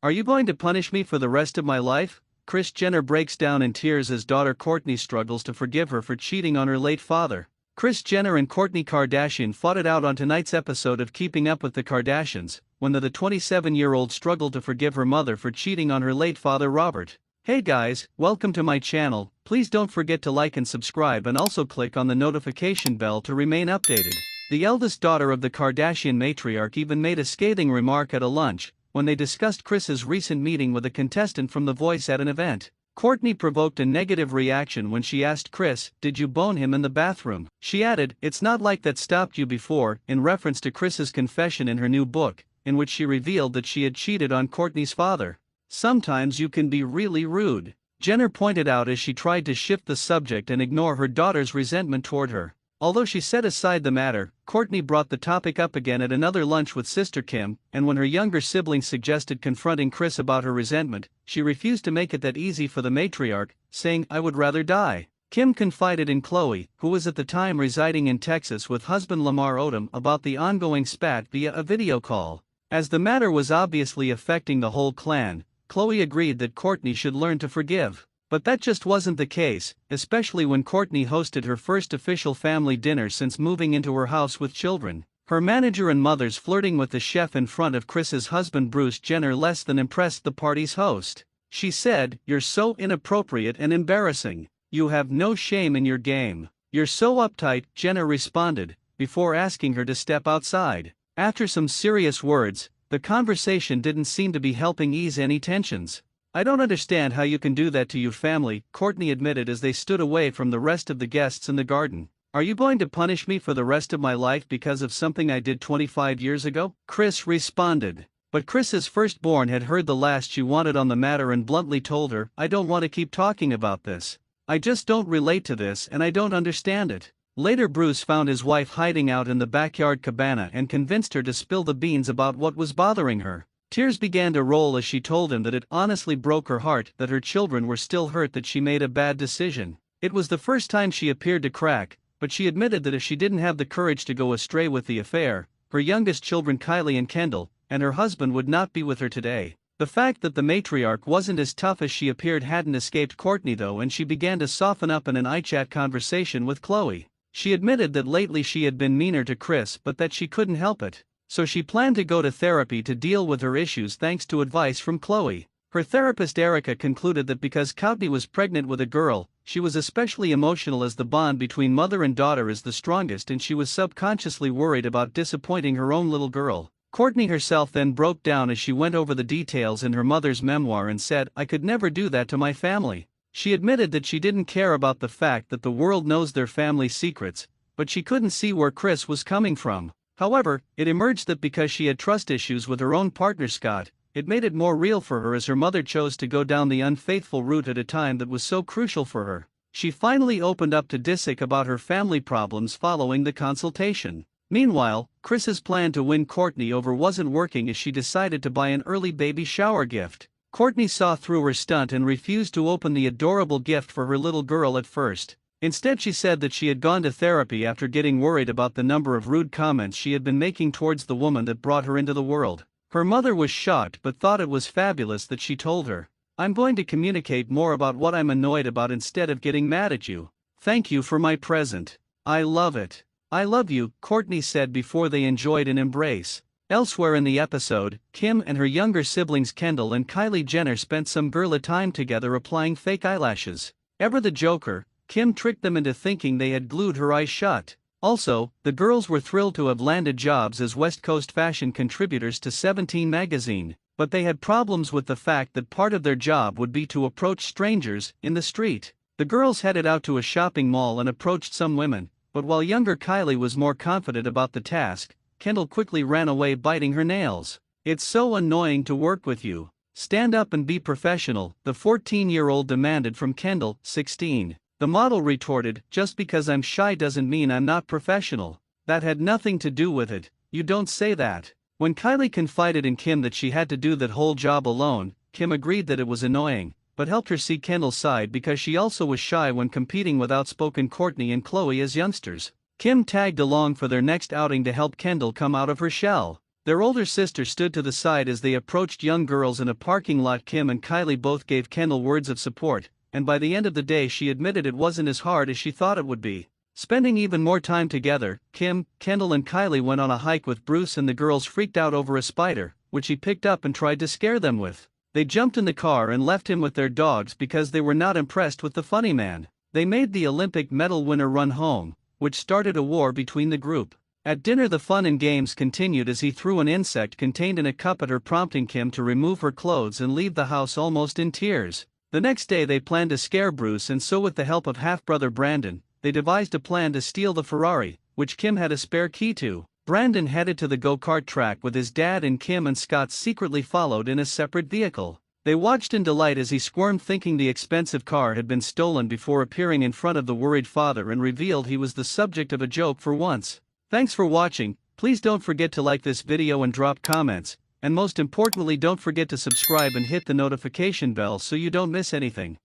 Are you going to punish me for the rest of my life? Kris Jenner breaks down in tears as daughter Kourtney struggles to forgive her for cheating on her late father. Kris Jenner and Kourtney Kardashian fought it out on tonight's episode of Keeping Up with the Kardashians, when the 27-year-old struggled to forgive her mother for cheating on her late father Robert. Hey guys, welcome to my channel. Please don't forget to like and subscribe and also click on the notification bell to remain updated. The eldest daughter of the Kardashian matriarch even made a scathing remark at a lunch, when they discussed Kris's recent meeting with a contestant from The Voice at an event. Kourtney provoked a negative reaction when she asked Kris, "Did you bone him in the bathroom?" She added, "It's not like that stopped you before," in reference to Kris's confession in her new book, in which she revealed that she had cheated on Kourtney's father. "Sometimes you can be really rude," Jenner pointed out as she tried to shift the subject and ignore her daughter's resentment toward her. Although she set aside the matter, Kourtney brought the topic up again at another lunch with sister Kim, and when her younger sibling suggested confronting Kris about her resentment, she refused to make it that easy for the matriarch, saying, "I would rather die." Kim confided in Khloe, who was at the time residing in Texas with husband Lamar Odom, about the ongoing spat via a video call. As the matter was obviously affecting the whole clan, Khloe agreed that Kourtney should learn to forgive. But that just wasn't the case, especially when Kourtney hosted her first official family dinner since moving into her house with children. Her manager and mother's flirting with the chef in front of Kris's husband Bruce Jenner less than impressed the party's host. She said, "You're so inappropriate and embarrassing. You have no shame in your game. You're so uptight," Jenner responded, before asking her to step outside. After some serious words, the conversation didn't seem to be helping ease any tensions. "I don't understand how you can do that to your family," Kourtney admitted as they stood away from the rest of the guests in the garden. "Are you going to punish me for the rest of my life because of something I did 25 years ago?" Kris responded. But Kris's firstborn had heard the last she wanted on the matter and bluntly told her, "I don't want to keep talking about this. I just don't relate to this and I don't understand it." Later Bruce found his wife hiding out in the backyard cabana and convinced her to spill the beans about what was bothering her. Tears began to roll as she told him that it honestly broke her heart that her children were still hurt that she made a bad decision. It was the first time she appeared to crack, but she admitted that if she didn't have the courage to go astray with the affair, her youngest children Kylie and Kendall, and her husband would not be with her today. The fact that the matriarch wasn't as tough as she appeared hadn't escaped Kourtney though, and she began to soften up in an iChat conversation with Khloe. She admitted that lately she had been meaner to Kris but that she couldn't help it. So she planned to go to therapy to deal with her issues thanks to advice from Khloe. Her therapist Erica concluded that because Kourtney was pregnant with a girl, she was especially emotional as the bond between mother and daughter is the strongest, and she was subconsciously worried about disappointing her own little girl. Kourtney herself then broke down as she went over the details in her mother's memoir and said, "I could never do that to my family." She admitted that she didn't care about the fact that the world knows their family secrets, but she couldn't see where Kris was coming from. However, it emerged that because she had trust issues with her own partner Scott, it made it more real for her as her mother chose to go down the unfaithful route at a time that was so crucial for her. She finally opened up to Disick about her family problems following the consultation. Meanwhile, Kris's plan to win Kourtney over wasn't working as she decided to buy an early baby shower gift. Kourtney saw through her stunt and refused to open the adorable gift for her little girl at first. Instead, she said that she had gone to therapy after getting worried about the number of rude comments she had been making towards the woman that brought her into the world. Her mother was shocked but thought it was fabulous that she told her, "I'm going to communicate more about what I'm annoyed about instead of getting mad at you. Thank you for my present. I love it." "I love you," Kourtney said before they enjoyed an embrace. Elsewhere in the episode, Kim and her younger siblings Kendall and Kylie Jenner spent some girly time together applying fake eyelashes. Ever the joker, Kim tricked them into thinking they had glued her eyes shut. Also, the girls were thrilled to have landed jobs as West Coast fashion contributors to 17 magazine, but they had problems with the fact that part of their job would be to approach strangers in the street. The girls headed out to a shopping mall and approached some women, but while younger Kylie was more confident about the task, Kendall quickly ran away biting her nails. "It's so annoying to work with you. Stand up and be professional," the 14-year-old demanded from Kendall, 16. The model retorted, "Just because I'm shy doesn't mean I'm not professional. That had nothing to do with it. You don't say that." When Kylie confided in Kim that she had to do that whole job alone, Kim agreed that it was annoying, but helped her see Kendall's side because she also was shy when competing with outspoken Kourtney and Khloe as youngsters. Kim tagged along for their next outing to help Kendall come out of her shell. Their older sister stood to the side as they approached young girls in a parking lot. Kim and Kylie both gave Kendall words of support, and by the end of the day she admitted it wasn't as hard as she thought it would be. Spending even more time together, Kim, Kendall and Kylie went on a hike with Bruce, and the girls freaked out over a spider, which he picked up and tried to scare them with. They jumped in the car and left him with their dogs because they were not impressed with the funny man. They made the Olympic medal winner run home, which started a war between the group. At dinner the fun and games continued as he threw an insect contained in a cup at her, prompting Kim to remove her clothes and leave the house almost in tears. The next day they planned to scare Bruce, and so with the help of half-brother Brandon, they devised a plan to steal the Ferrari, which Kim had a spare key to. Brandon headed to the go-kart track with his dad, and Kim and Scott secretly followed in a separate vehicle. They watched in delight as he squirmed, thinking the expensive car had been stolen, before appearing in front of the worried father and revealed he was the subject of a joke for once. Thanks for watching. Please don't forget to like this video and drop comments, and most importantly don't forget to subscribe and hit the notification bell so you don't miss anything.